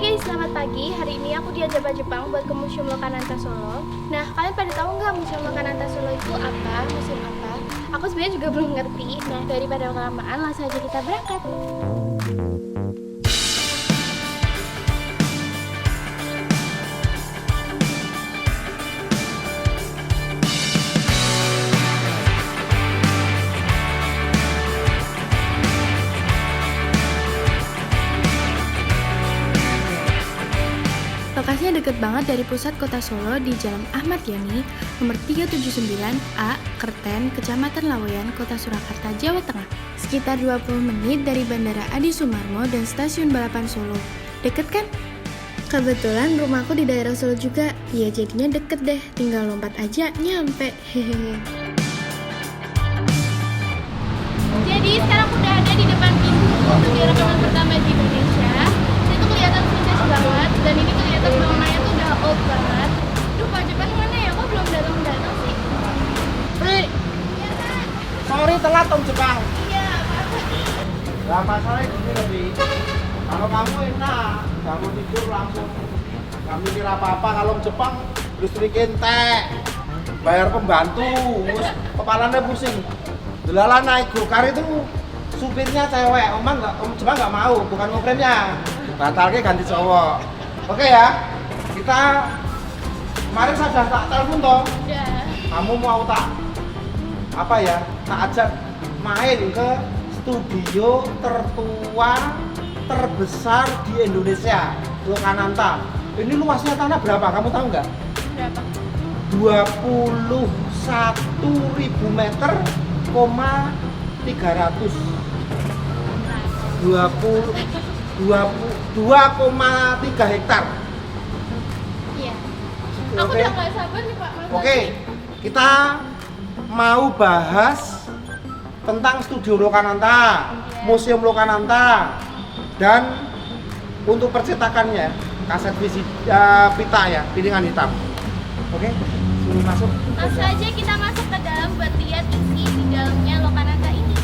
guys, selamat pagi. Hari ini aku diajak Pak Jepang buat ke Museum Lokananta Solo. Nah, kalian pada tahu nggak Museum Lokananta Solo itu apa? Museum apa? Aku sebenarnya juga belum ngerti. Nah, daripada kelamaan, langsung aja kita berangkat. Lokasinya deket banget dari pusat kota Solo di Jalan Ahmad Yani, nomor 379A, Kerten, Kecamatan Laweyan, Kota Surakarta, Jawa Tengah. Sekitar 20 menit dari Bandara Adi Sumarmo dan Stasiun Balapan Solo. Deket kan? Kebetulan rumahku di daerah Solo juga, ya jadinya deket deh, tinggal lompat aja nyampe. Hehehe. Jadi sekarang udah ada di depan pintu untuk rekaman pertama di Indonesia. Itu kelihatan vintage banget dan ini kelihatan bangunannya tuh udah old banget. Duh, Pak Jepang mana ya? Kok belum datang sih? Pri, Iya, Kak. sorry telat Om Jepang. Iya, apa? Gak masalah gini lebih. Kalau kamu enak, kamu tidur langsung. Gak mikir apa-apa. Kalau Om Jepang listrik entek, bayar pembantu, kepalanya pusing. Delala naik gokar itu supirnya cewek, Om Jepang nggak mau, bukan ngoframe-nya. Batalnya ganti cowok. Oke ya, kita kemarin saya sudah tak telepon toh. Udah. Kamu mau tak ajak main ke studio tertua terbesar di Indonesia, Lokananta. Ini luasnya tanah berapa? Kamu tahu nggak? Berapa? 21.000 meter, 300. 2,3 hektar. Iya. Aku Oke. udah nggak sabar nih, Pak. Oke, kita mau bahas tentang Studio Lokananta, Museum Lokananta, dan untuk percetakannya kaset pita ya, piringan hitam. Oke, sini masuk. Langsung aja kita masuk ke dalam buat lihat isi di dalamnya Lokananta ini.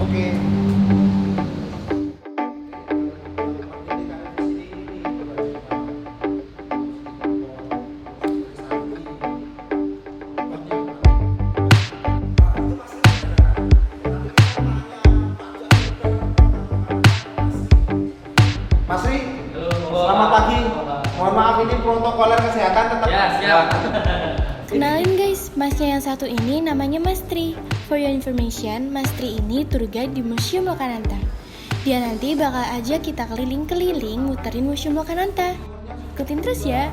Oke. Mas Ri, selamat pagi. Mohon maaf ini protokoler kesehatan tetap. Ya, siap. Kenalin guys, masnya yang satu ini namanya Mas Tri. For your information, Mas Tri ini tour guide di Museum Lokananta. Dia nanti bakal ajak kita keliling-keliling muterin Museum Lokananta. Ikutin terus ya.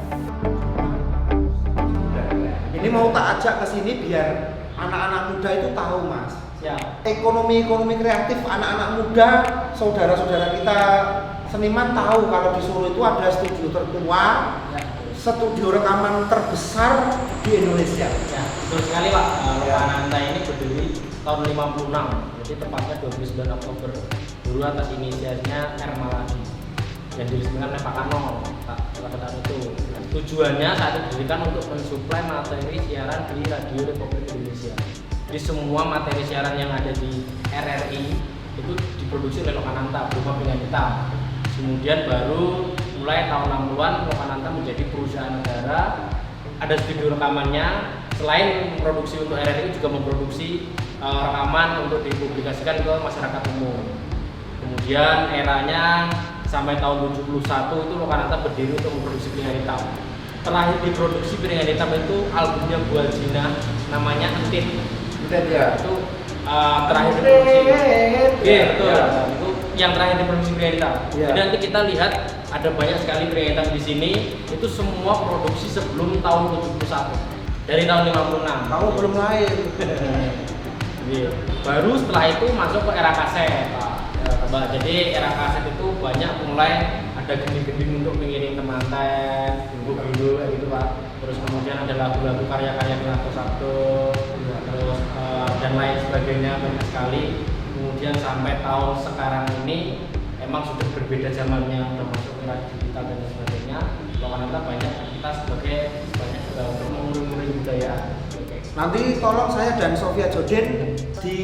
Ini mau tak ajak ke sini biar anak-anak muda itu tahu, Mas. Siap. Ekonomi kreatif anak-anak muda, saudara-saudara kita seniman tahu kalau di Solo itu ada studio tertua, studio rekaman terbesar di Indonesia. Ya, betul sekali Pak. Lokananta ini berdiri tahun 56, jadi tepatnya 29 Oktober. Dulu atas inisialnya R. Maladi yang diresmikan oleh Pak Kano pada saat itu. Tujuannya saat itu didirikan untuk mensuplai materi siaran di Radio Republik Indonesia. Jadi semua materi siaran yang ada di RRI itu diproduksi oleh Lokananta berupa piringan hitam. Kemudian baru mulai tahun 60-an Lokananta menjadi perusahaan negara, ada studio rekamannya. Selain memproduksi untuk RRI juga memproduksi rekaman untuk dipublikasikan ke masyarakat umum. Kemudian eranya sampai tahun 71 itu Lokananta berdiri untuk memproduksi piringan hitam. Terakhir diproduksi piringan hitam itu albumnya Bu Aljina namanya Entit. Ya. Itu terakhir diproduksi. Iya, betul. Itu yang terakhir diproduksi piringan hitam. Ya. Jadi nanti kita lihat ada banyak sekali piringan hitam di sini. Itu semua produksi sebelum tahun 71. Dari tahun 56. Kamu belum lahir. Iya. Baru setelah itu masuk ke era kaset, Pak. Jadi era kaset itu banyak mulai ada gending-gending untuk mengiring temanten, bumbu-bumbu gitu Pak. Terus kemudian ada lagu-lagu karya-karya Minarto Sabdo, terus dan lain sebagainya banyak sekali. Kemudian sampai tahun sekarang ini emang sudah berbeda zamannya, udah masuk era digital dan sebagainya. Lokananta banyak kita sebagai untuk mengurus budaya. Nanti tolong saya dan Sofia Jodin di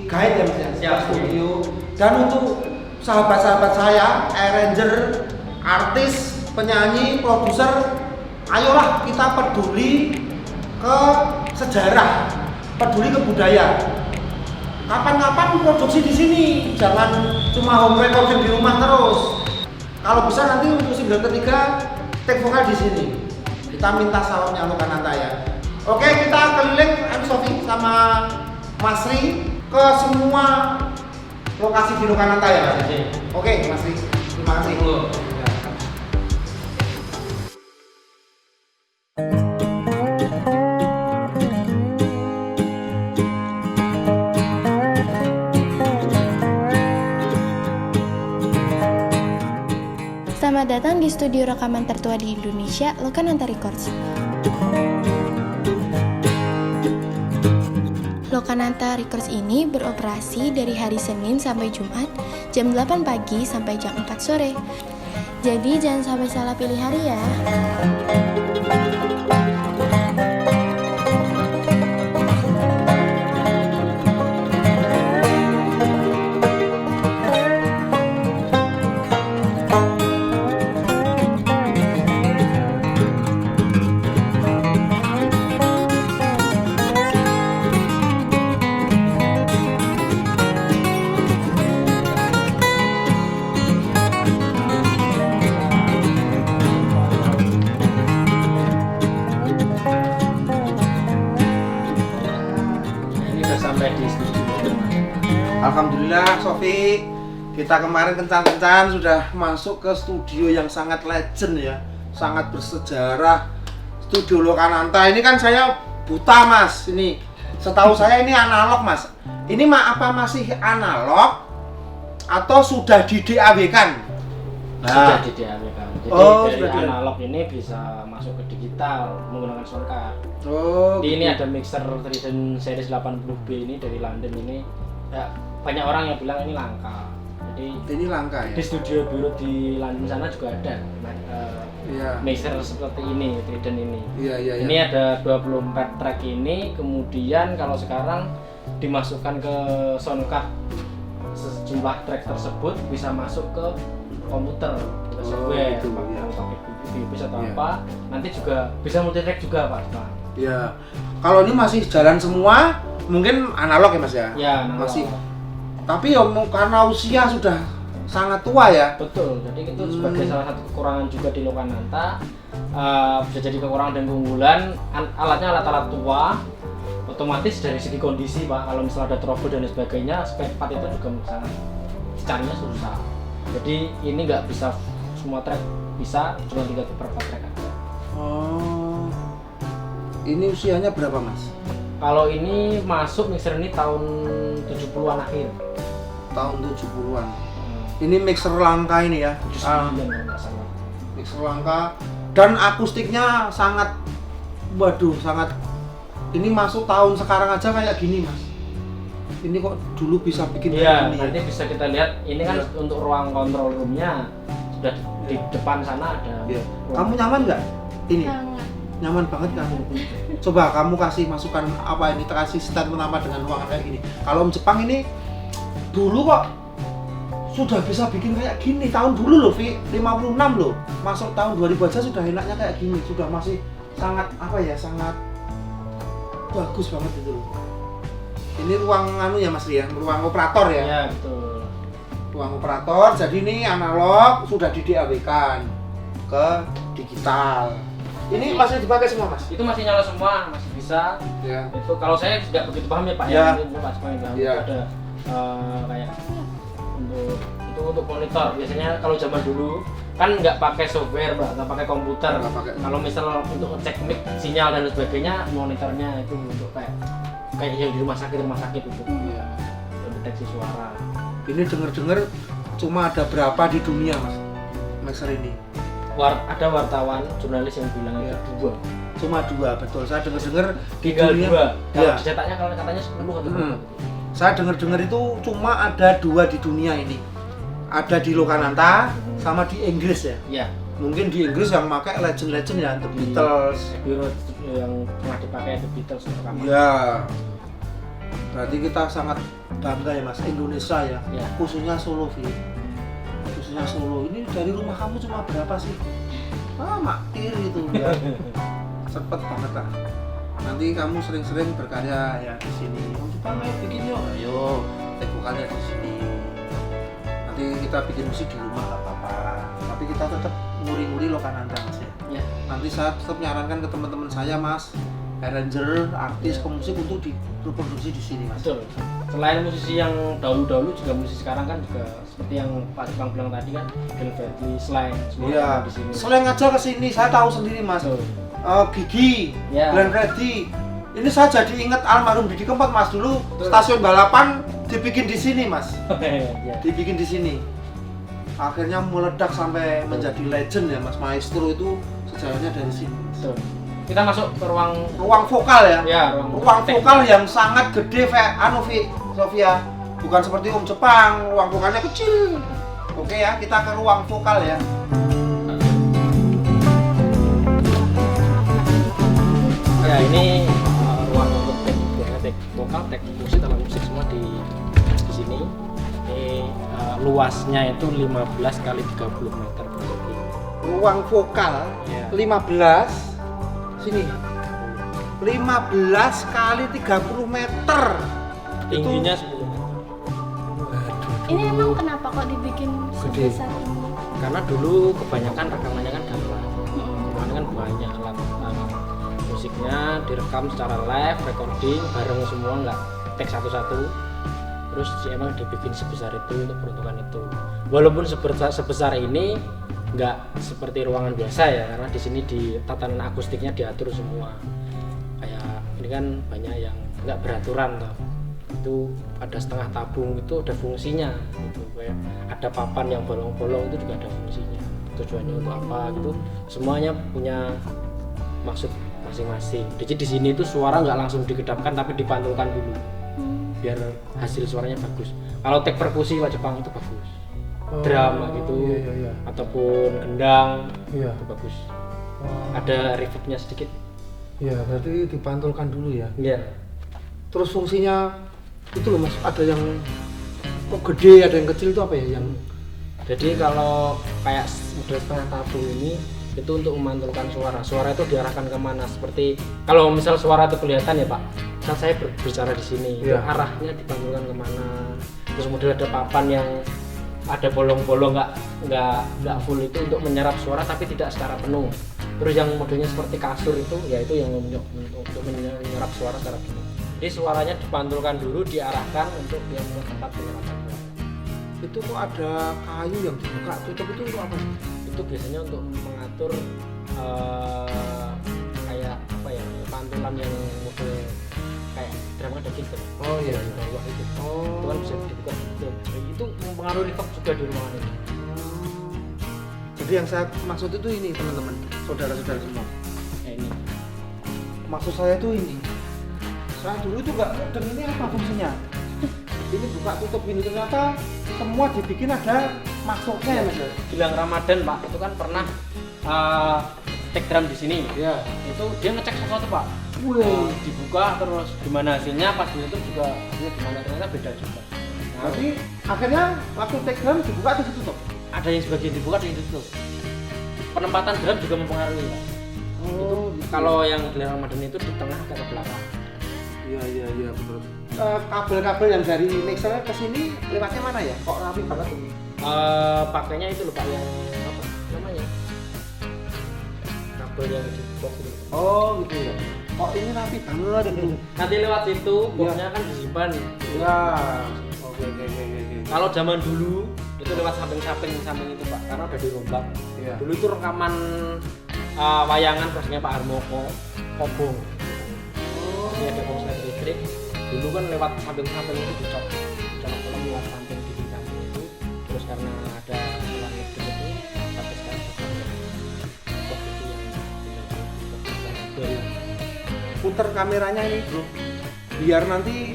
guide ya Mas ya, Siap. studio. Dan untuk sahabat-sahabat saya, Arranger artis, penyanyi, produser, ayolah kita peduli ke sejarah, peduli ke budaya. Kapan-kapan produksi di sini, jangan cuma home recording di rumah terus. Kalau bisa nanti untuk single ketiga take vokal di sini. Kita minta salamnya Lokananta ya. Oke, kita keliling Sofi sama Mas Ri ke semua lokasi di Lokananta ya. Oke, Mas Ri. Terima kasih. Selamat datang di studio rekaman tertua di Indonesia, Lokananta Records. Lokananta Records ini beroperasi dari hari Senin sampai Jumat, jam 8 pagi sampai jam 4 sore. Jadi jangan sampai salah pilih hari ya. Sampai di studio. Alhamdulillah Sofi, kita kemarin kencan-kencan sudah masuk ke studio yang sangat legend ya, sangat bersejarah. Studio Lokananta ini kan saya buta Mas, ini setahu saya ini analog Mas. Ini apa masih analog atau sudah di DAW-kan? Sudah di DAW-kan. Jadi dari analog ini bisa masuk ke digital menggunakan sound card. Ini ada mixer Trident series 80B ini dari London ini. Ya, banyak orang yang bilang ini langka. Jadi ini langka ya. Di studio biru di London sana juga ada mixer seperti ini, Trident ini. Iya. Ini ada 24 track ini, kemudian kalau sekarang dimasukkan ke sound card sejumlah track tersebut bisa masuk ke komputer, ke software, pakai bisa atau apa. Nanti juga bisa multi track juga Pak. Iya. Kalau ini masih jalan semua, mungkin analog ya Mas ya? Ya, analog. Masih. Tapi ya karena usia sudah sangat tua ya. Betul. Jadi itu sebagai salah satu kekurangan juga di Lokananta. Bisa jadi kekurangan dan keunggulan. Alatnya alat-alat tua. Otomatis dari segi kondisi Pak, kalau misalnya ada trouble dan sebagainya, spare part itu juga sangat carinya susah. Jadi ini nggak bisa semua track bisa, cuma tinggal beberapa track aja. Ini usianya berapa Mas? Kalau ini masuk mixer ini tahun 70-an akhir. Tahun 70-an. Ini mixer langka ini ya? Mixer langka dan akustiknya sangat, waduh sangat. Ini masuk tahun sekarang aja kayak gini Mas. Ini kok dulu bisa bikin kayak gini nanti ya? Bisa kita lihat ini kan untuk ruang control roomnya sudah di depan sana ada. Kamu nyaman nggak? Ini? Sangat. Nyaman banget kan? Coba kamu kasih masukan apa ini, kasih statement apa dengan ruangan kayak gini. Kalau Jepang ini dulu kok sudah bisa bikin kayak gini tahun dulu loh, 56 loh. Masuk tahun 2000 aja sudah enaknya kayak gini, sudah masih sangat sangat bagus banget itu loh. Ini ruang ya Mas Ria, ruang operator ya? Iya betul. Ruang operator, jadi ini analog sudah di DAW-kan ke digital. Ini masih dipakai semua Mas? Itu masih nyala semua, masih bisa. Ya. Itu kalau saya tidak begitu paham ya Pak ya. Ini Pak paham Ya. Ada kayak untuk monitor. Biasanya kalau zaman dulu kan nggak pakai software Pak, nggak pakai komputer. Kalau misal untuk ngecek mic, sinyal dan sebagainya, monitornya itu untuk kayak yang di rumah sakit itu. Iya. Deteksi suara. Ini denger-denger cuma ada berapa di dunia Mas mixer ini? Ada wartawan, jurnalis yang bilang itu dua. Cuma dua, betul. Saya dengar-dengar di Tinggal dunia dua. Kalau ya. dicetaknya kalau katanya 10 atau berapa. Saya dengar-dengar itu cuma ada dua di dunia ini. Ada di Lokananta sama di Inggris ya. Iya. Mungkin di Inggris yang pakai legend-legend ya, The Beatles. Biro yang pernah dipakai The Beatles rekaman. Iya. Berarti kita sangat bangga ya Mas, Indonesia ya. Ya. Khususnya Solo Kotasnya Solo ini dari rumah kamu cuma berapa sih? Maktir itu ya. Cepet banget lah. Nanti kamu sering-sering berkarya ya di sini. Om Jepang ayo bikin yuk. Ayo, take vokalnya di sini. Nanti kita bikin musik di rumah nggak apa-apa. Tapi kita tetap nguri-nguri Lokananta Mas ya. Ya. Nanti saya tetap nyarankan ke teman-teman saya Mas, arranger, artis, pemusik untuk diproduksi di sini Mas. Betul. Selain musisi yang dahulu-dahulu juga musisi sekarang kan juga seperti yang Pak Jepang bilang tadi kan, Glenn Fredly, Slang, semua Iya. di sini. Slang aja ke sini, saya tahu sendiri Mas. Betul. Gigi, Ya. Glenn Fredly. Ini saya jadi ingat almarhum Didi Kempot Mas, dulu Betul. stasiun balapan dibikin di sini Mas. Ya. Dibikin di sini. Akhirnya meledak sampai menjadi legend ya Mas. Maestro itu sejarahnya dari sini. Betul. Kita masuk ke Ruang vokal ya. ya Ruang vokal yang sangat gede Sofia. Bukan seperti Om Jepang, ruang vokalnya kecil. Oke ya, kita ke ruang vokal ya. Ya ini ruang untuk tek vokal, tek musik, alat musik semua di sini. Ini luasnya itu 15 kali 30 meter persegi. Ruang vokal Ya. 15 sini. 15 kali 30 meter. Tingginya 10 meter. Ini emang kenapa kok dibikin Gede. sebesar ini? Karena dulu kebanyakan rekamannya kan gamelan. Rekamannya kan banyak alat musiknya direkam secara live, recording bareng semua, nggak take satu-satu. Terus emang dibikin sebesar itu untuk peruntukan itu. Walaupun sebesar ini nggak seperti ruangan biasa ya, karena di sini di tatanan akustiknya diatur semua. Kayak ini kan banyak yang nggak beraturan toh. Itu ada setengah tabung, itu ada fungsinya gitu. Kayak ada papan yang bolong-bolong itu juga ada fungsinya. Tujuannya untuk apa gitu. Semuanya punya maksud masing-masing. Jadi di sini itu suara nggak langsung dikedapkan tapi dipantulkan dulu biar hasil suaranya bagus. Kalau tek perkusi Pak Jepang itu bagus. Drum gitu, iya. ataupun gendang Iya. itu bagus. Ada reverbnya sedikit. Ya, berarti dipantulkan dulu ya. Iya. Terus fungsinya itu loh Mas, ada yang gede, ada yang kecil itu apa ya? Yang Jadi kalau kayak model setengah tabung ini itu untuk memantulkan suara. Suara itu diarahkan kemana? Seperti kalau misal suara itu kelihatan ya Pak. Misal saya berbicara di sini, itu Iya. arahnya dipantulkan kemana? Terus kemudian ada papan yang ada bolong-bolong nggak full itu untuk menyerap suara tapi tidak secara penuh. Terus yang modelnya seperti kasur itu ya itu yang untuk menyerap suara secara penuh. Jadi suaranya dipantulkan dulu, diarahkan untuk yang tempat penyerapan suara. itu kok ada kayu yang dibuka tutup itu untuk apa? Itu biasanya untuk mengatur kayak apa ya, pantulan yang model kayak drum kan ada kicker. Oh iya. Di bawah itu. Oh. Itu kan bisa dibuka. Itu mempengaruhi reverb juga di ruangan ini. Jadi yang saya maksud itu ini teman-teman, saudara-saudara semua. Ini. Maksud saya itu ini. Saya dulu itu nggak ngerti ini apa fungsinya. Ini buka tutup ini ternyata semua dibikin ada maksudnya ya Mas. Bilang Ramadan Pak, itu kan pernah take drum di sini. Ya. Itu dia ngecek sesuatu Pak. Wih. Dibuka terus gimana hasilnya, pas ditutup juga hasilnya gimana, ternyata beda juga. Nah, Berarti akhirnya waktu take drum dibuka atau ditutup? ada yang sebagian dibuka, ada yang ditutup. Penempatan drum juga mempengaruhi Pak. Oh, Kalau yang Glenn Ramadan itu di tengah ke belakang. Iya betul. Kabel-kabel yang dari mixer ke sini lewatnya mana ya? Kok rapi banget ini? Pakainya itu lupa yang apa namanya? Kabel yang di box itu. Oh gitu ya. Kok ini rapi banget ini? Nanti lewat situ, boxnya kan disimpan. Ya. Oke. Kalau zaman dulu itu lewat samping itu Pak, karena udah dirombak. Iya. Dulu itu rekaman wayangan prosesnya Pak Harmoko, Kobong. Ini ada konslet listrik. Dulu kan lewat samping itu dicok kolom lewat samping itu. Terus karena ada ulang listrik itu sampai sekarang box itu yang Puter kameranya ini bro, biar nanti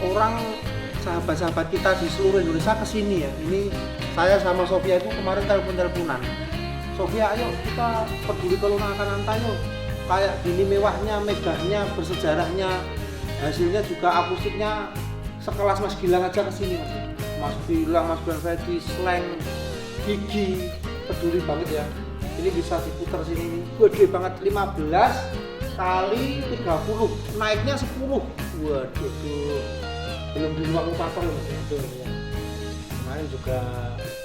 orang sahabat-sahabat kita di seluruh Indonesia kesini ya. Ini saya sama Sofia itu kemarin telepon-teleponan. Sofia, ayo kita peduli ke Lokananta yuk. Kayak gini mewahnya, megahnya, bersejarahnya, hasilnya juga akustiknya sekelas Mas Gilang aja kesini Mas. Mas Gilang, Mas Glenn Fredly, Slang, gigi, peduli banget ya. Ini bisa diputar sini nih, gede banget, 15 kali 30, naiknya 10. Waduh tuh, belum di ruang operator loh Mas ya. Betul ya. Kemarin juga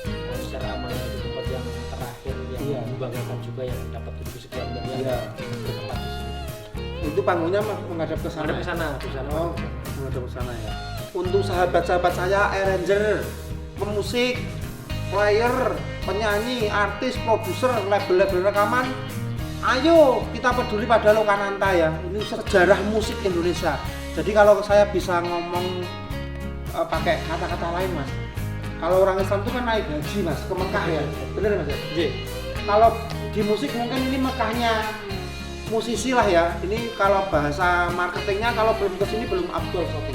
konser Amanah di tempat yang terakhir yang Iya. membanggakan juga yang dapat 7 sekian miliar. Iya. Bertempat di sini. Itu panggungnya menghadap ke sana. Ada ke sana, di sana. Oh, menghadap ke sana ya. Untuk sahabat-sahabat saya, arranger, pemusik, player, penyanyi, artis, produser, label-label rekaman, ayo kita peduli pada Lokananta ya. Ini sejarah musik Indonesia. Jadi kalau saya bisa ngomong pakai kata-kata lain Mas, kalau orang Islam itu kan naik haji Mas ke Mekah ya, bener Mas ya? Iya. Kalau di musik mungkin ini Mekahnya musisi lah ya. Ini kalau bahasa marketingnya kalau belum kesini belum Abdul Sofi.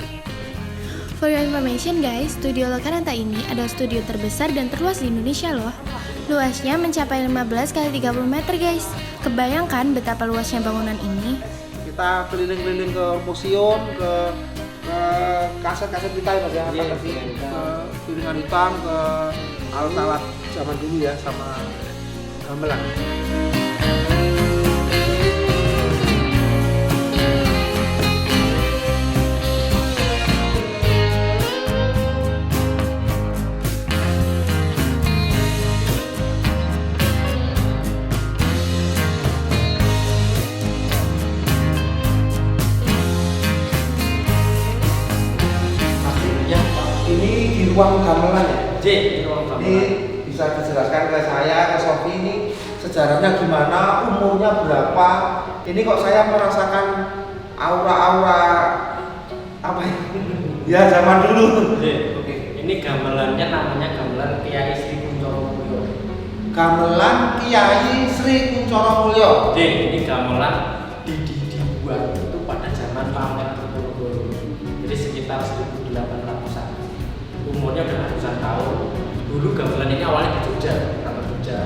For your information guys, studio Lokananta ini adalah studio terbesar dan terluas di Indonesia loh. Luasnya mencapai 15 kali 30 meter guys. Kebayangkan betapa luasnya bangunan ini? Kita keliling-keliling ke museum, ke kaset-kaset kita ya Mas ya, Iya, apa sih? piringan hitam. Ke piringan hitam, ke alat-alat zaman dulu ya, sama gamelan. Ya, Pak. Ini di ruang gamelan ya? J, ini ruang Ini gamelan. bisa dijelaskan ke saya, ke Sofi ini sejarahnya gimana, umurnya berapa. Ini kok saya merasakan aura-aura apa ya? Ya zaman dulu. J. Oke. Ini gamelannya namanya gamelan Kiai Sri Kuncoro Mulyo. Gamelan Kiai Sri Kuncoro Mulyo. J, ini gamelan dibuat itu pada zaman Pamer Diponegoro. Jadi sekitar 1800-an. Umurnya udah ratusan tahun. Dulu gamelan ini awalnya di Jogja, Keraton Jogja.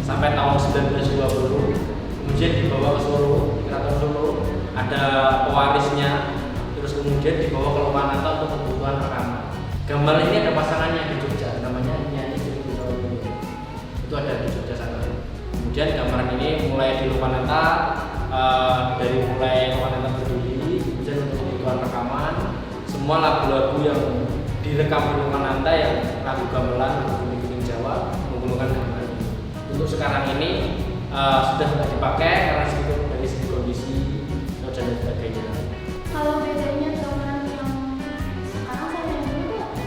Sampai tahun 1920, kemudian dibawa ke Solo, Keraton Solo. Ada pewarisnya, terus kemudian dibawa ke Lokananta untuk kebutuhan rekaman. Gamelan ini ada pasangannya di Jogja, namanya Nyai Sri Kuncoro Mulyo. Itu ada di Jogja sana. Kemudian gamelan ini mulai di Lokananta, dari mulai Lokananta berdiri, kemudian untuk kebutuhan rekaman, semua lagu-lagu yang direkam di Lokananta yang lagu gamelan, lagu Kuning Jawa menggunakan gamelan ini. Untuk sekarang ini sudah tidak dipakai karena dari segi kondisi dan sebagainya. Kalau bedanya gamelan yang sekarang sama yang dulu tuh apa?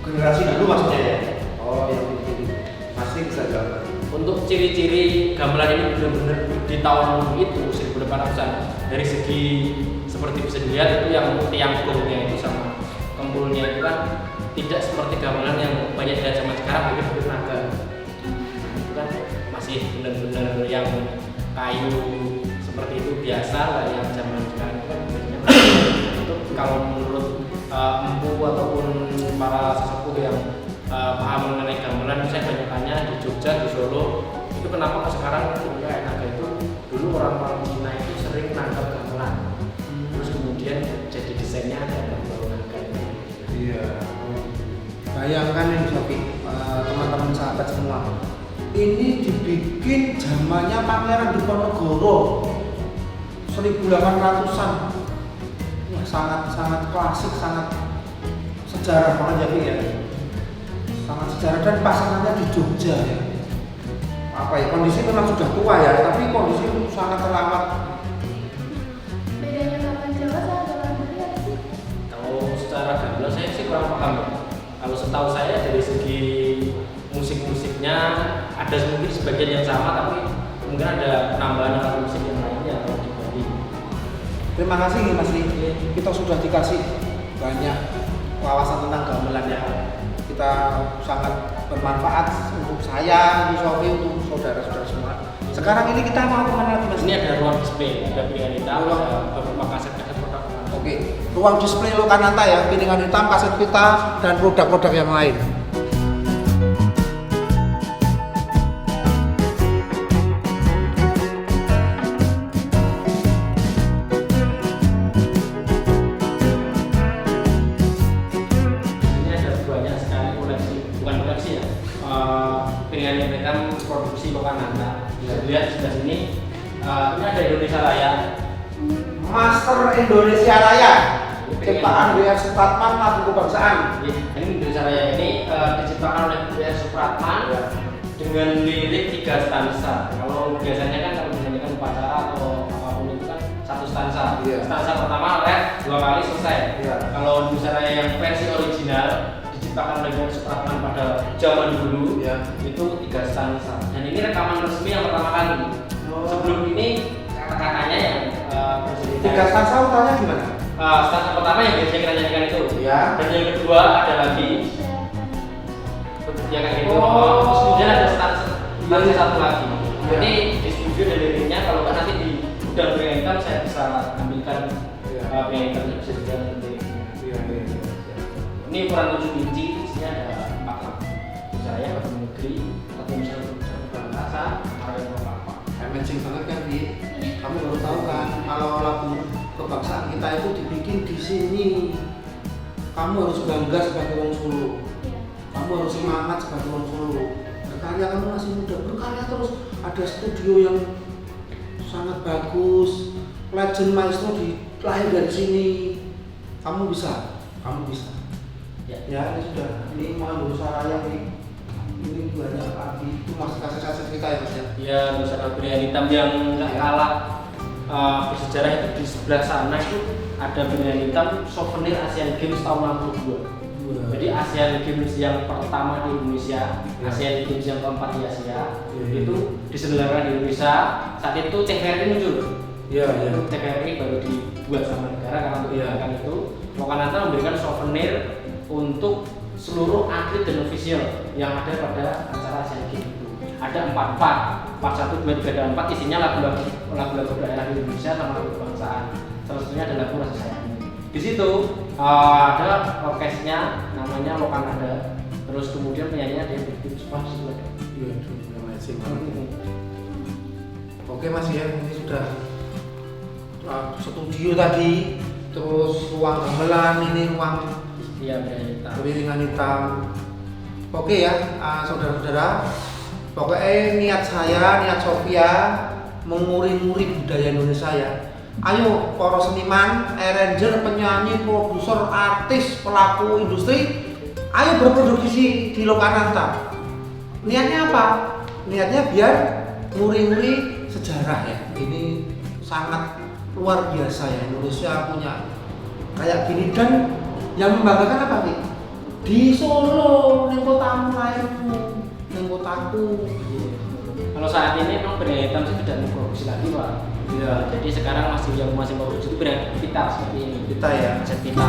Generasi dulu maksudnya ya? Oh yang ini pasti bisa gambar. Untuk ciri-ciri gamelan ini benar-benar di tahun itu 1800-an, dari segi seperti bisa dilihat itu yang tiang gongnya itu sama kempulnya itu kan tidak seperti gamelan yang banyak di zaman sekarang, mungkin naga. Itu kan masih benar-benar yang kayu seperti itu biasa lah, yang zaman sekarang itu kan biasanya itu kalau menurut empu ataupun para sesepuh yang paham mengenai gamelan, saya banyak tanya di Jogja, di Solo, itu kenapa kok sekarang kayak naga itu. Dulu orang-orang Cina itu sering nangkap gamelan, terus kemudian jadi desainnya ada gambar naga itu. Iya. Bayangkan ini Sofi, teman-teman sahabat semua. Ini dibikin zamannya Pangeran Diponegoro 1800-an. Wah, sangat klasik, sangat sejarah banget ya, ya. Sangat sejarah dan pasangannya di Jogja ya. Apa ya, kondisi memang sudah tua ya, tapi kondisi itu sangat terawat. Bedanya gamelan Jawa sama gamelan Bali apa sih? Kalau secara gamelan saya sih kurang paham ya. Kalau setahu saya dari segi musik-musiknya ada mungkin sebagian yang sama, tapi mungkin ada penambahan alat musik yang lainnya kalau di Bali. Terima kasih nih Mas Lee. Kita sudah dikasih banyak wawasan tentang gamelan ya. Kita sangat bermanfaat untuk saya, untuk Sofi, untuk saudara-saudara semua. Sekarang ini kita mau kemana lagi Mas? Ini ada ruang display, ada piringan hitam, ada beberapa kaset-kaset produk. Oke, ruang display Lokananta ya, piringan hitam, kaset pita, dan produk-produk yang lain. Ini ada banyak sekali koleksi, bukan koleksi ya, Hitam produksi Lokananta. Bisa dilihat di sebelah sini. Ini ada Indonesia Raya. Master Indonesia Raya. Ciptaan W.R. Supratman, lagu kebangsaan. Ini Indonesia Raya ini diciptakan oleh W.R. Supratman dengan lirik 3 stansa. Kalau biasanya kan kalau dinyanyikan upacara atau apapun itu kan 1 stansa. Stansa pertama rap 2 kali selesai. Kalau Indonesia Raya yang versi original diciptakan oleh W.R. Supratman pada zaman dulu itu 3 stansa. Dan ini rekaman resmi yang pertama kali. Sebelum ini kata-katanya yang 3 stansa utamanya gimana? Stansa pertama yang biasanya kita nyanyikan itu, dan yang kedua ada lagi, ya kayak gitu. Terus kemudian ada stansa satu lagi. Jadi di studio dan liriknya kalau nggak nanti di gudang Piringan Hitam saya bisa ambilkan Piringan Hitam yang bisa juga nanti. Ini ukuran 7 inci, isinya ada 4 lagu. Saya Bapak Negeri, Satu Indonesia Bangsa, Araya apa? Amazing banget kan, Bi? Kamu baru tahu kan kalau lagu kebangsaan kita itu dibikin di sini. Kamu harus bangga sebagai orang Solo. Kamu harus semangat sebagai orang Solo. Berkarya, kamu masih muda, berkarya terus. Ada studio yang sangat bagus, legend maestro lahir dari sini. Kamu bisa, kamu bisa. Ya ini sudah. Ini mau Indonesia Raya ini banyak lagi. Itu masih kaset-kaset kita ya, Mas ya. Ya, Indonesia Piringan Hitam yang nggak kalah bersejarah itu di sebelah sana itu ada Piringan Hitam souvenir Asian Games tahun 62. Jadi Asian Games yang pertama di Indonesia, Asian Games yang keempat di Asia, itu diselenggarakan di Indonesia. Saat itu TVRI muncul. TVRI baru dibuat sama negara karena untuk menggunakan itu. Lokananta memberikan souvenir untuk seluruh atlet dan official yang ada pada acara Asian Games itu. Ada 4 part 1, 2, 3, dan 4 isinya lagu-lagu daerah di Indonesia sama lagu kebangsaan. Salah satunya adalah lagu Rasa Sayang. Di situ ada orkesnya namanya Lokananta. Terus kemudian penyanyinya dia bikin semua di situ ada. Iya, itu amazing banget. Oke Mas ya, ini sudah studio tadi, terus ruang gamelan, ini ruang Piringan Hitam. Oke ya, saudara-saudara. Pokoknya niat saya, niat Sofia menguri-nguri budaya Indonesia ya. Ayo para seniman, arranger, penyanyi, produser, artis, pelaku industri, ayo berproduksi di Lokananta. Niatnya apa? Niatnya biar nguri-nguri sejarah ya. Ini sangat luar biasa ya, Indonesia punya kayak gini. Dan yang membanggakan apa nih? Di Solo, di kotamu lahirmu, di kotaku. Kalau saat ini memang Piringan Hitam sih tidak memproduksi lagi Pak. Jadi sekarang masih memproduksi itu Piringan Pita seperti ini. Pita ya, aset pita.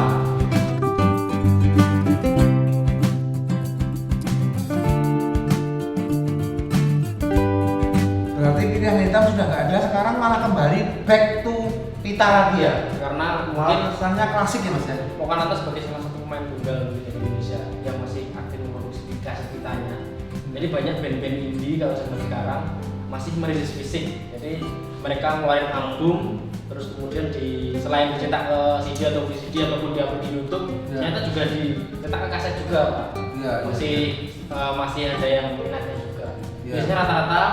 Berarti Piringan Hitam sudah nggak ada, sekarang malah kembali back to pita lagi ya? Karena mungkin kesannya klasik ya Mas ya? Lokananta sebagai salah satu pemain tunggal di Indonesia yang masih aktif memproduksi kaset pitanya. Jadi banyak band-band indie kalau zaman sekarang masih merilis fisik. Jadi mereka ngeluarin album, terus kemudian selain dicetak ke CD atau VCD ataupun di YouTube, ternyata juga dicetak ke kaset juga Pak. Masih ada yang minatnya juga. Biasanya rata-rata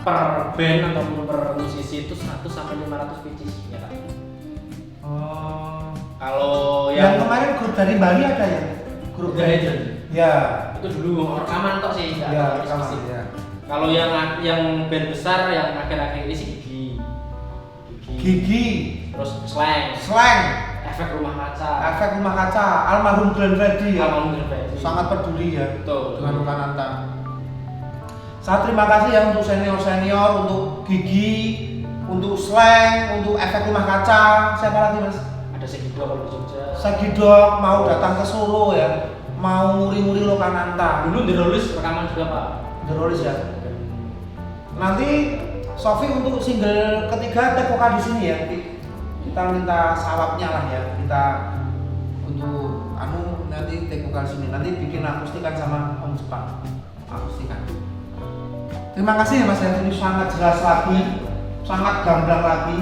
per band ataupun per musisi itu 100 sampai 500 pieces ya Pak. Kalau yang kemarin grup dari Bali ada ya? Grup Legend. Ya. Itu dulu rekaman tok sih, ya, rekaman ya. Kalau yang band besar yang akhir-akhir ini sih Gigi. Terus Slang. Efek Rumah Kaca. Almarhum Glenn Fredly ya. Sangat peduli ya. Betul. Dengan Lokananta. Saya terima kasih ya untuk senior, untuk Gigi, untuk Slang, untuk Efek Rumah Kaca. Siapa lagi Mas? Ada Segidok kalau di Jogja. Segidok mau datang ke Solo ya. Mau nguri-nguri Lokananta. Dulu dirolis rekaman juga Pak. Dirolis ya. Nanti Sofi untuk single ketiga tag vokal di sini ya. Kita minta sawapnya lah ya. Kita untuk nanti tag vokal sini. Nanti bikin akustikan sama Om Jepang. Akustikan. Terima kasih ya Mas ya. Ini sangat jelas lagi, sangat gamblang lagi.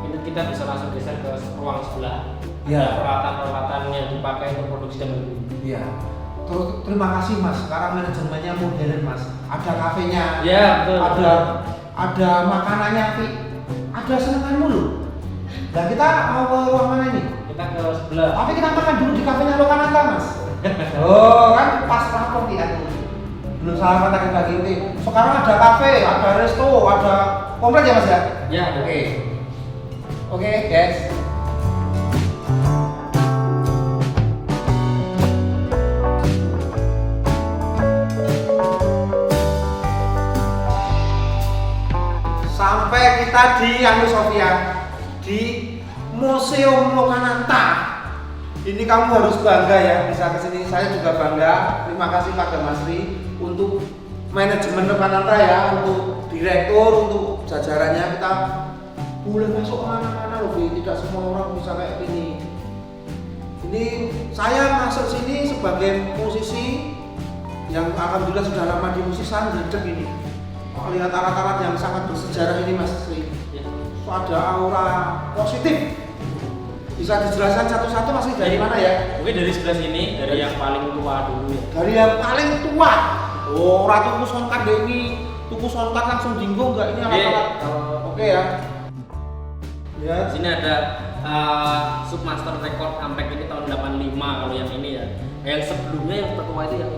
Ini kita bisa langsung geser ke ruang sebelah. Ya. Peralatan-peralatan yang dipakai untuk produksi dan Iya. Terima kasih Mas, sekarang manajemennya modern Mas. Ada kafenya, Ya, betul. ada makanannya, ada senenganmu loh. Nah kita mau ke ruang mana ini? Kita ke sebelah. Tapi kita makan dulu di kafenya Lokananta Mas. Oh kan pas rapor ya. Belum salah kata kita gini. Sekarang ada kafe, ada resto, ada komplit ya Mas ya? Ya, Oke guys. Sampai kita di Sofia di Museum Lokananta. Ini kamu harus bangga ya bisa kesini. Saya juga bangga. Terima kasih Pak Damasri untuk manajemen Lokananta ya, untuk direktur, untuk jajarannya. Kita boleh masuk kemana-mana loh, tidak semua orang bisa kayak gini. Ini saya masuk sini sebagai musisi yang alhamdulillah sudah lama di musisan gede ini. Lihat alat-alat yang sangat bersejarah ini Mas Sri. Ya. Ada aura positif. Bisa dijelaskan satu-satu Mas Sri dari mana ya? Mungkin dari sebelah sini, dari yang paling tua dulu ya. Dari yang paling tua. Oh, Ratu Kusonkat ini, tuku sonkat langsung dinggo enggak ini alat-alat? Oke ya. Ya. Di sini ada Submaster Record Ampeg ini tahun 85 kalau yang ini ya. Yang sebelumnya yang tertua itu yang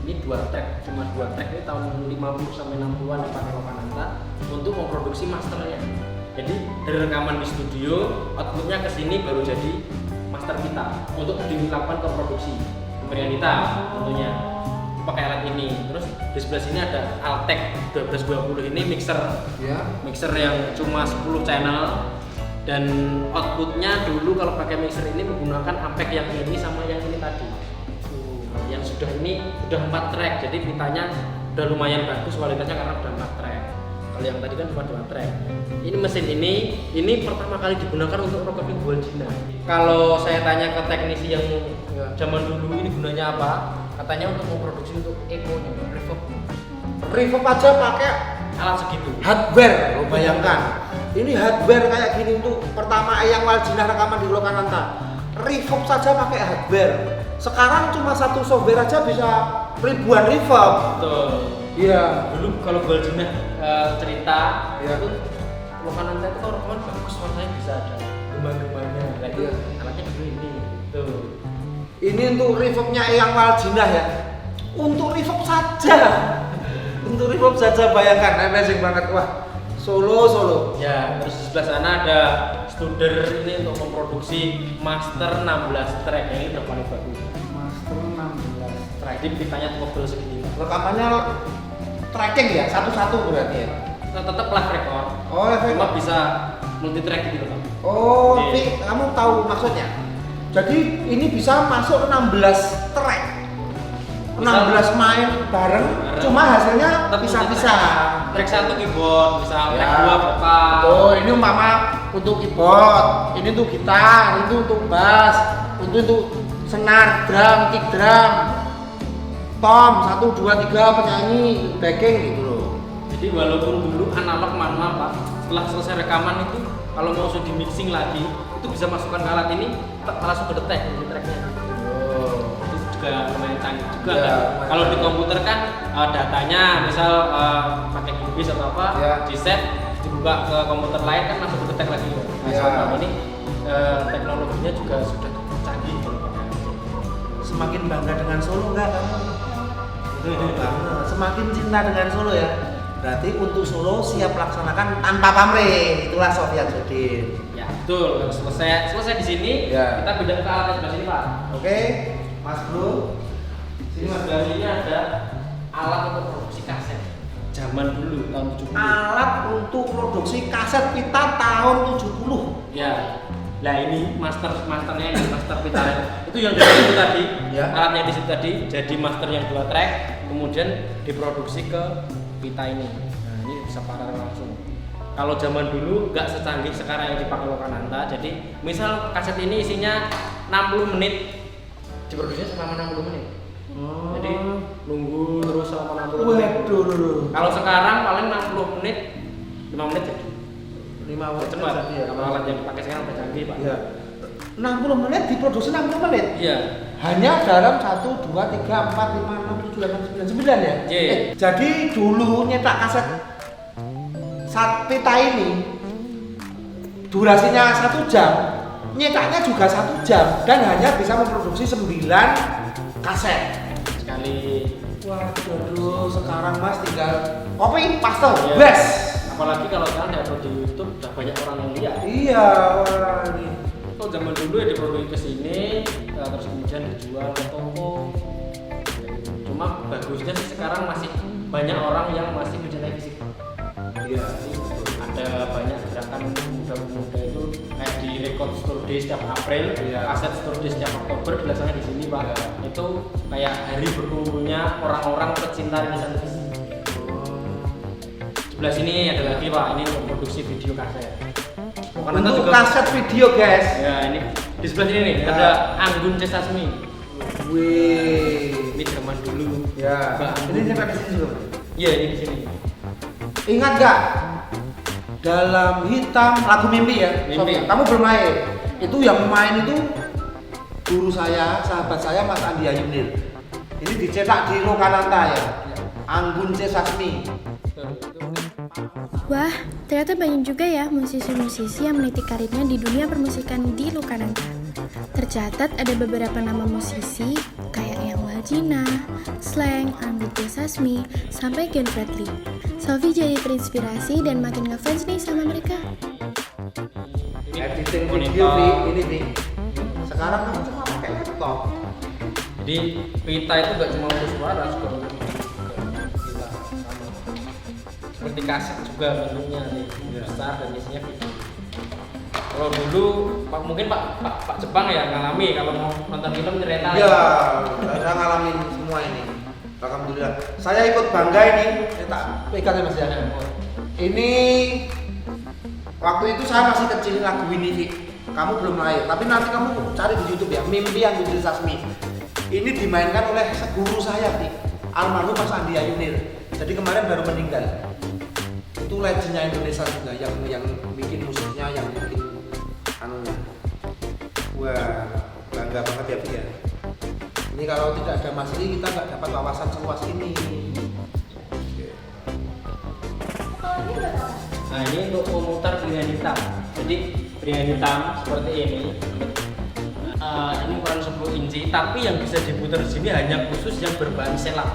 ini 2 track, cuma 2 track ini tahun 50 sampai 60-an dipakai Lokananta untuk memproduksi masternya. Jadi dari rekaman di studio, outputnya ke sini baru jadi master kita untuk dilakukan ke produksi pemberian kita tentunya pakai alat ini. Terus di sebelah sini ada Altec 1220 ini mixer, Ya. mixer yang cuma 10 channel dan outputnya dulu kalau pakai mixer ini menggunakan Ampeg yang ini sama yang ini tadi. Yang sudah ini sudah 4 track, jadi pitanya udah lumayan bagus kualitasnya karena udah 4 track. Kalau yang tadi kan cuma 2 track. Ini mesin ini pertama kali digunakan untuk recording Goldina. Kalau saya tanya ke teknisi yang zaman dulu ini gunanya apa? Katanya untuk memproduksi untuk echo-nya, reverb. Reverb aja pakai Alat segitu. hardware, lo bayangkan. Ini hardware kayak gini untuk pertama Eyang Waljina rekaman di Lokananta. Reverb saja pakai hardware. Sekarang cuma satu software aja bisa ribuan reverb. Betul. Iya. Dulu kalau Goldina cerita Iya. itu Lokananta itu kalau rekaman bagus suaranya bisa ada gema-gemanya. Nah, itu Iya. alatnya dulu ini. Tuh. Ini untuk reverbnya Eyang Waljina ya. Untuk reverb saja. Untuk reverb saja bayangkan, amazing banget. Wah, Solo. Ya, terus di sebelah sana ada Studer ini untuk memproduksi master 16 track. Ini udah paling bagus. Master 16 track. Jadi pitanya tebel segini. Pak. Rekamannya tracking ya, satu-satu berarti ya. Tetap live record. Oh, live Cuma record. bisa multi track gitu loh. Oh, Iya. tapi kamu tahu maksudnya? Jadi ini bisa masuk 16 track. 16 main bareng, cuma hasilnya Tetap pisah-pisah. Track 1 keyboard, misal Ya. track 2 vokal. Oh, ini umpama untuk keyboard, ini untuk gitar, itu untuk bass, untuk senar, drum, kick drum, tom, 1, 2, 3 penyanyi, backing gitu loh. Jadi walaupun dulu analog manual Pak, setelah selesai rekaman itu kalau mau di mixing lagi itu bisa masukkan ke alat ini langsung kedetek di tracknya. Itu juga lumayan canggih juga Ya, kan. lumayan Kalau di canggih. komputer kan datanya misal pakai Cubase atau apa Ya. di set dibuka ke komputer lain kan langsung kedetek lagi. Nah, Ya. sekarang ini teknologinya juga sudah canggih kalau pakai. Semakin bangga dengan Solo enggak kamu? Bangga. Semakin cinta dengan Solo ya. Berarti untuk Solo siap laksanakan tanpa pamrih. Itulah Sofyan Sudin. Ya betul. Kalau selesai di sini Ya. kita pindah ke alat yang sebelah sini Pak. Oke, Mas Bro. Di sebelah sini ada alat untuk produksi kaset zaman dulu tahun 70. Alat untuk produksi kaset pita tahun 70. Ya. Nah ini masternya ini master pita itu yang dari situ tadi. Ya. Alatnya di situ tadi jadi master yang 2 track kemudian diproduksi ke pita ini. Nah ini bisa paralel langsung. Kalau zaman dulu nggak secanggih sekarang yang dipakai Lokananta. Jadi misal kaset ini isinya 60 menit diproduksi selama 60 menit. Jadi nunggu terus selama 60 menit. Waduh. Kalau sekarang paling 60 menit 5 menit jadi. 5 menit Cepat. ya. Kalau alat yang dipakai sekarang udah canggih Pak. Iya. 60 menit diproduksi 60 menit. Iya. Hanya dalam 1, 2, 3, 4, 5, 6, 7, 8, 9, 9 ya? Iya. Jadi dulu nyetak kaset pita ini durasinya 1 jam, nyetaknya juga 1 jam dan hanya bisa memproduksi 9 kaset Sekali. waduh sekarang mas tinggal copy paste Iya. best. Apalagi kalau sekarang diupload di YouTube udah banyak orang yang lihat. Iya wah ini Kalau zaman dulu ya diproduksi ke sini, terus kemudian dijual ke toko. Cuma bagusnya sih sekarang masih banyak orang yang masih mencintai fisik. iya Ada banyak gerakan muda-muda itu kayak di record store day setiap April, Iya. aset store day setiap Oktober, biasanya di sini Pak. Itu kayak hari berkumpulnya orang-orang pecinta rilisan fisik. Sebelah sini ada lagi Pak, ini untuk produksi video kaset. Bukan untuk juga- kaset video guys. Ya ini di sebelah sini nih Ya. ada Anggun C. Sasmi. Wih Ini zaman dulu. ya Mbak ini Anggun. sampai di sini juga. Iya ini di sini. Ingat gak dalam hitam lagu mimpi ya? Mimpi. Sofi, kamu bermain. Itu yang main itu guru saya, sahabat saya Mas Andi Ayunir. Ini dicetak di Lokananta ya. Anggun C. Sasmi. Wah, ternyata banyak juga ya musisi-musisi yang meniti karirnya di dunia permusikan di Lokananta. Tercatat ada beberapa nama musisi kayak yang Waljina, Slank, Anggun C. Sasmi, sampai Glenn Fredly. Sofi jadi terinspirasi dan makin ngefans nih sama mereka. Editing Monitor. video ini nih. Sekarang kamu cuma pakai laptop. Jadi pita itu gak cuma untuk suara, juga untuk pita sama. Seperti kaset juga bentuknya nih, besar dan isinya video. Kalau dulu mungkin Pak Jepang ya ngalami kalau mau nonton film nyereta. Iya, saya ngalamin semua ini. Alhamdulillah. Saya ikut bangga ini. Tak pegang ya Mas ya. Ini waktu itu saya masih kecil lagu ini Fi. Kamu belum lahir, tapi nanti kamu cari di YouTube ya. Mimpi yang Anggun C. Sasmi. Ini dimainkan oleh guru saya Fi. Almarhum Mas Andi Ayunir. Jadi kemarin baru meninggal. Itu legendnya Indonesia juga yang bikin musiknya, yang bikin anunya. Wah, bangga banget ya Fi ya. Ini kalau tidak ada Mas Ri kita nggak dapat wawasan seluas ini. Nah ini untuk memutar piringan hitam. Jadi piringan hitam seperti ini. Ini ukuran 10 inci, tapi yang bisa diputar di sini hanya khusus yang berbahan selak.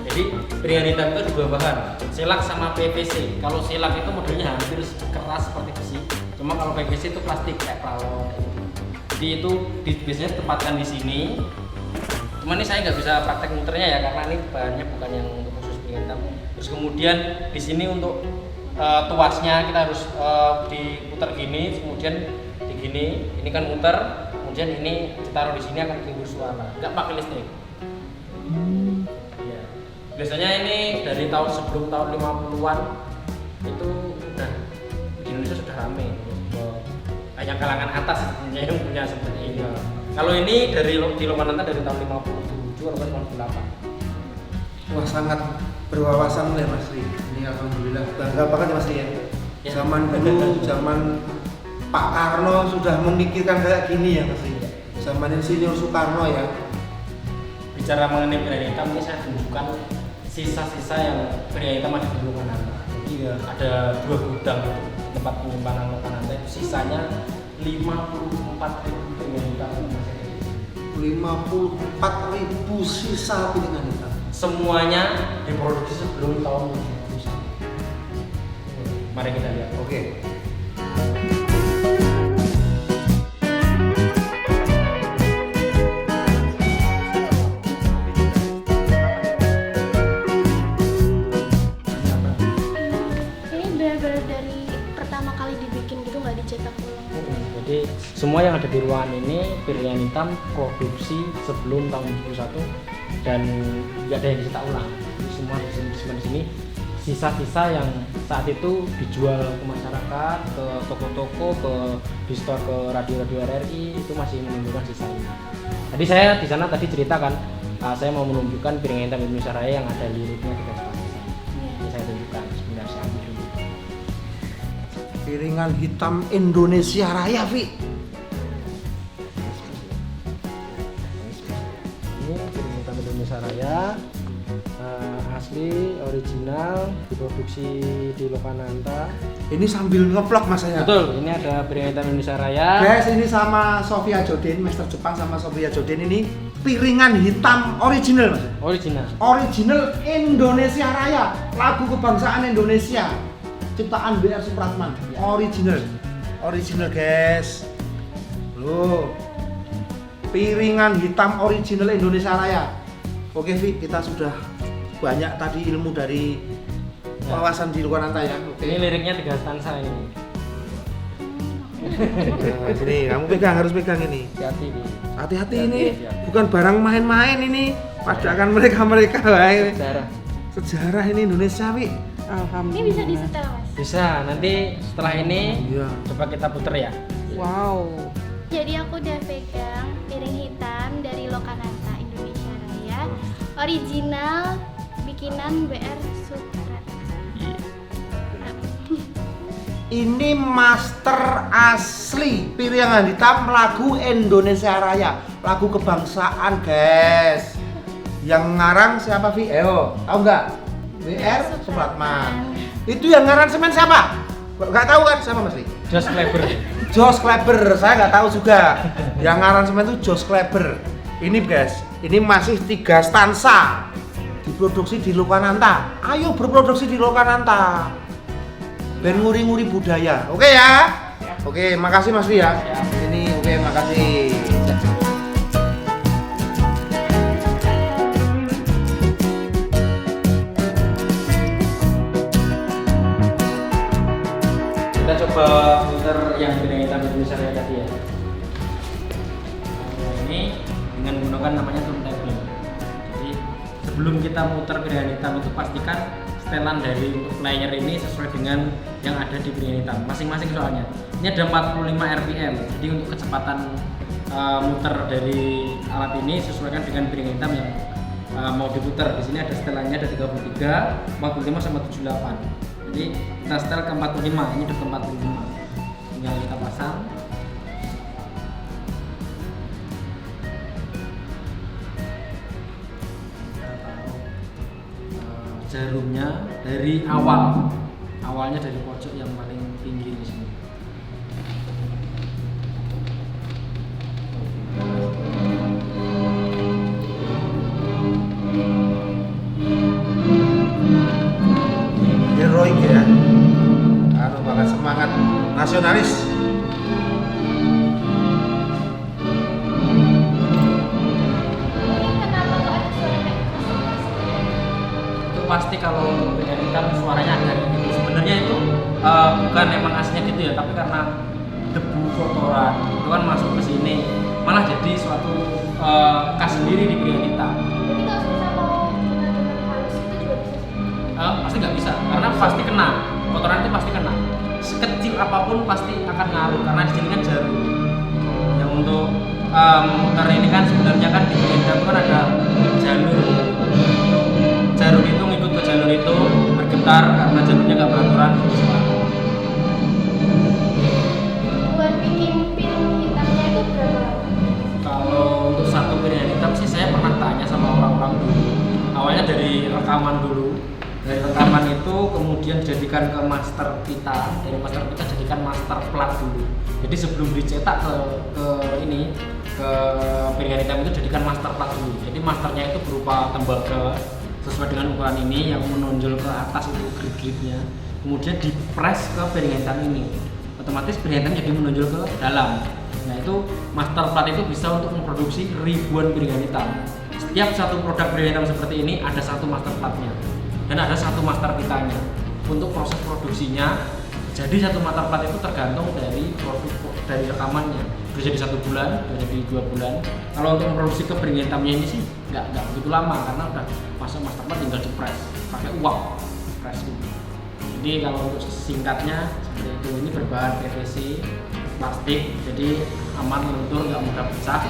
Jadi piringan hitam itu ada dua bahan, selak sama PVC. Kalau selak itu modelnya hampir keras seperti besi. Cuma kalau PVC itu plastik kayak pralon. Jadi itu biasanya ditempatkan di sini. Cuma ini saya nggak bisa praktek muternya ya karena ini bahannya bukan yang untuk khusus piringan hitam. Terus kemudian di sini untuk tuasnya kita harus diputar gini, kemudian di gini, ini kan muter, kemudian ini ditaruh di sini akan timbul suara, nggak pakai listrik. Ya. Biasanya ini dari sebelum tahun 50-an itu udah di Indonesia sudah rame, banyak kalangan atas yang punya seperti ini. Kalau ini di Lokananta dari tahun 57 atau 58. Wah sangat berwawasan oleh Mas Ri. Ini alhamdulillah bangga banget ya Mas Ri ya. Ya. Zaman dulu, zaman Pak Karno sudah memikirkan kayak gini ya Mas Ri. Zaman Insinyur Soekarno ya. Bicara mengenai piringan hitam ini saya tunjukkan sisa-sisa yang piringan hitam ada di Lokananta. Iya. Ada 2 gudang tempat penyimpanan Lokananta itu sisanya 54.000 piringan hitam. 54.000 sisa piringan hitam. Semuanya diproduksi sebelum tahun 1971. Mari kita lihat. Oke. Ini benar-benar dari pertama kali dibikin gitu, nggak dicetak ulang. Jadi semua yang ada di ruangan ini piringan hitam produksi sebelum tahun 71 dan nggak ada yang dicetak ulang. Jadi semua disimpan di sini sisa-sisa yang saat itu dijual ke masyarakat, ke toko-toko, di store ke radio-radio RRI itu masih menunjukkan sisa ini. Tadi saya di sana tadi ceritakan saya mau menunjukkan piringan hitam Indonesia Raya yang ada liriknya di atas. Ini saya tunjukkan sebentar saya ambil dulu. Piringan hitam Indonesia Raya, Vi. diproduksi di Lokananta. Ini sambil ngevlog mas saya. Betul, ini ada piringan hitam Indonesia Raya. Guys, ini sama Sofia Jodin, Master Jepang sama Sofia Jodin ini piringan hitam original mas. Original. Original Indonesia Raya, lagu kebangsaan Indonesia, ciptaan BR Supratman. Original guys. Loh, piringan hitam original Indonesia Raya. Oke Vi, kita sudah banyak tadi ilmu dari wawasan di Lokananta ya. Oke. Ini liriknya 3 stansa ini. Nah, sini kamu harus pegang ini. Hati-hati nih. Hati-hati Hati, ini, hati. bukan barang main-main ini. Padakan mereka wae. Sejarah. Sejarah ini Indonesia Wi. Ini bisa disetel mas. Bisa, nanti setelah ini Iya. coba kita puter ya. Wow. Jadi aku udah pegang piring hitam dari Lokananta Indonesia Raya, original bikinan BR Supratman. Ini master asli piringan hitam lagu Indonesia Raya, lagu kebangsaan guys. Yang ngarang siapa Vi? Tahu nggak? BR Supratman. Itu yang ngaransemen siapa? Nggak tahu kan siapa Mas Vi? Just Kleber. Jos Kleber, saya nggak tahu juga. Yang ngaransemen itu Jos Kleber. Ini guys, ini masih 3 stansa. Diproduksi di Lokananta. Ayo berproduksi di Lokananta. Ben nguri-nguri budaya. Oke ya? Oke, makasih Mas Ri ya. Ini oke, makasih. Kita coba puter yang piringan hitam Indonesia Raya tadi ya. Nah, ini dengan menggunakan namanya turntable. Jadi sebelum kita muter piringan hitam itu pastikan setelan dari untuk player ini sesuai dengan yang ada di piringan hitam masing-masing soalnya. Ini ada 45 rpm. Jadi untuk kecepatan muter dari alat ini sesuaikan dengan piringan hitam yang mau diputar. Di sini ada setelannya ada 33, 45 sama 78. Jadi kita setel ke 45, ini udah ke 45. Tinggal kita pasang. Jarumnya dari awalnya dari pojok yang paling tinggi di sini. Heroik ya. Banget semangat nasionalis. Kenapa kok ada suara kayak Itu pasti kalau untuk piringan hitam suaranya agak gitu. Sebenarnya itu bukan emang aslinya gitu ya, tapi karena debu kotoran itu kan masuk ke sini, malah jadi suatu khas sendiri di piringan hitam. Jadi kalau misalnya mau benar-benar halus itu juga bisa. Pasti nggak bisa, karena pasti kena kotoran itu pasti kena. Sekecil apapun pasti akan ngaruh karena di sini kan jarum. Yang untuk memutar ini kan sebenarnya kan di piringan hitam itu kan ada jalur. Jarum itu ngikut ke jalur itu bergetar karena jalurnya nggak beraturan. Buat bikin piring hitamnya itu berapa lama? Kalau untuk satu piringan hitam sih saya pernah tanya sama orang-orang dulu. Awalnya dari rekaman dulu. Dari rekaman itu kemudian dijadikan ke master pita. Dari master pita jadikan master plat dulu. Jadi sebelum dicetak ke piringan hitam itu jadikan master plat dulu. Jadi masternya itu berupa tembaga sesuai dengan ukuran ini yang menonjol ke atas itu grid-gridnya. Kemudian dipres ke piringan hitam ini. Otomatis piringan hitam jadi menonjol ke dalam. Nah itu master plat itu bisa untuk memproduksi ribuan piringan hitam. Setiap satu produk piringan hitam seperti ini ada satu master platnya dan ada satu master pitanya. Untuk proses produksinya, jadi satu master plat itu tergantung dari dari rekamannya. Bisa jadi 1 bulan, bisa jadi 2 bulan. Kalau untuk memproduksi ke piringan hitamnya ini sih nggak begitu lama karena udah masuk master plat tinggal dipres pakai uap press gitu. Jadi kalau untuk singkatnya seperti itu, ini berbahan PVC plastik, jadi aman luntur, nggak mudah pecah,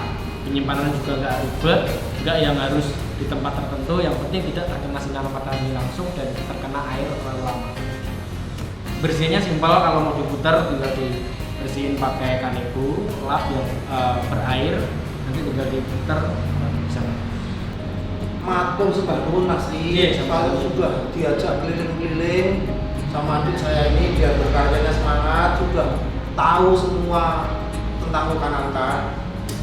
penyimpanan juga nggak ribet, nggak yang harus di tempat tertentu, yang penting tidak terkena sinar matahari langsung dan terkena air terlalu lama. Bersihnya simpel, kalau mau diputar tinggal dibersihin pakai kanebo lap yang berair, nanti tinggal diputar bisa. matur sembah nuwun Mas Li. Iya, sama. Saya sudah diajak keliling-keliling sama adik saya ini biar berkaryanya semangat, sudah tahu semua tentang Lokananta.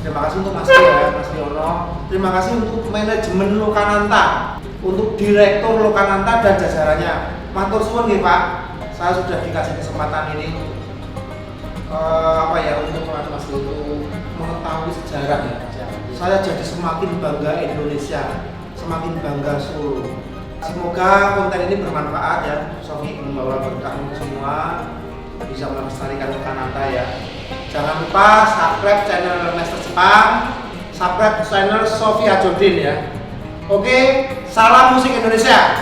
Terima kasih untuk Mas Li ya, Mas Liono. Terima kasih untuk manajemen Lokananta, untuk direktur Lokananta dan jajarannya. Matur suwun nggih Pak. Saya sudah dikasih kesempatan ini untuk Mas Li untuk mengetahui sejarah ya. Saya jadi semakin bangga Indonesia, semakin bangga Solo. Semoga konten ini bermanfaat ya. Sofi membawa berkah untuk semua, bisa melestarikan Lokananta ya. Jangan lupa subscribe channel Master Jepang, subscribe channel Sofi Hajodin ya. Oke, salam musik Indonesia.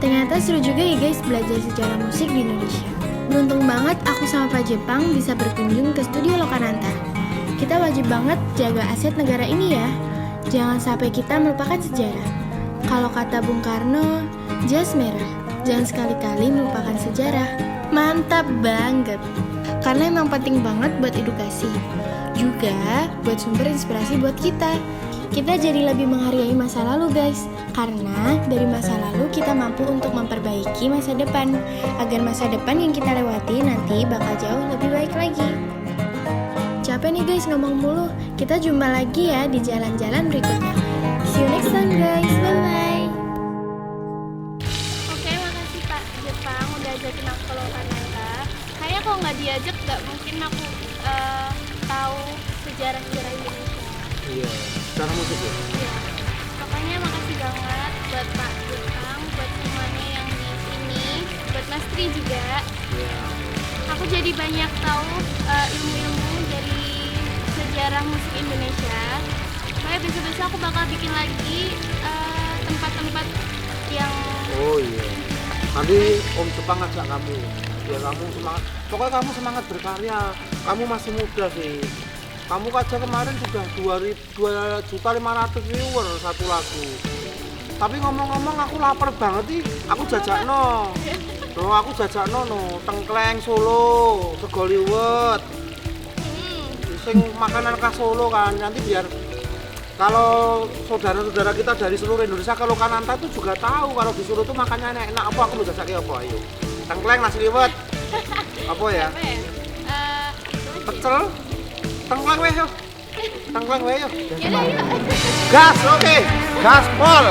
Ternyata seru juga ya guys belajar sejarah musik di Indonesia. Beruntung banget aku sama Pak Jepang bisa berkunjung ke studio Lokananta. Kita wajib banget jaga aset negara ini ya. Jangan sampai kita melupakan sejarah. Kalau kata Bung Karno, jas merah, jangan sekali-kali melupakan sejarah. Mantap banget. Karena emang penting banget buat edukasi. Juga buat sumber inspirasi buat kita. Kita jadi lebih menghargai masa lalu guys. Karena dari masa lalu kita mampu untuk memperbaiki masa depan. Agar masa depan yang kita lewati nanti bakal jauh lebih baik lagi. Capek nih guys ngomong mulu. Kita jumpa lagi ya di jalan-jalan berikutnya. See you next time guys. Bye-bye. Oke, makasih Pak Jepang udah ajakin aku ke Lokananta. Kayaknya kalau nggak diajak nggak mungkin aku tahu sejarah-sejarah Indonesia. Iya, secara musik ya. Iya. Pokoknya makasih banget buat Pak Jepang, buat semuanya yang di sini, buat Mas Tri juga. Iya. Aku jadi banyak tahu ilmu-ilmu dari sejarah musik Indonesia. Makanya besok-besok aku bakal bikin lagi tempat-tempat yang Oh iya. Nanti Om Jepang ajak kamu. Ya kamu semangat. Pokoknya kamu semangat berkarya. Kamu masih muda sih. Kamu aja kemarin sudah 2.500.000 viewer satu lagu. Tapi ngomong-ngomong aku lapar banget nih. Aku jajakno. Loh, aku jajakno tengkleng Solo, sego liwet. Sing makanan khas Solo kan. Nanti biar kalau saudara-saudara kita dari seluruh Indonesia ke Lokananta tuh juga tahu kalau di Solo tuh makannya enak apa. Aku mau jajaki apa ayo. Tengkleng nasi liwet. Apa ya? Pecel. Tengkleng weh yo. Tengkleng weh yo. Yaudah, yuk. Gas, oke. Gas pol.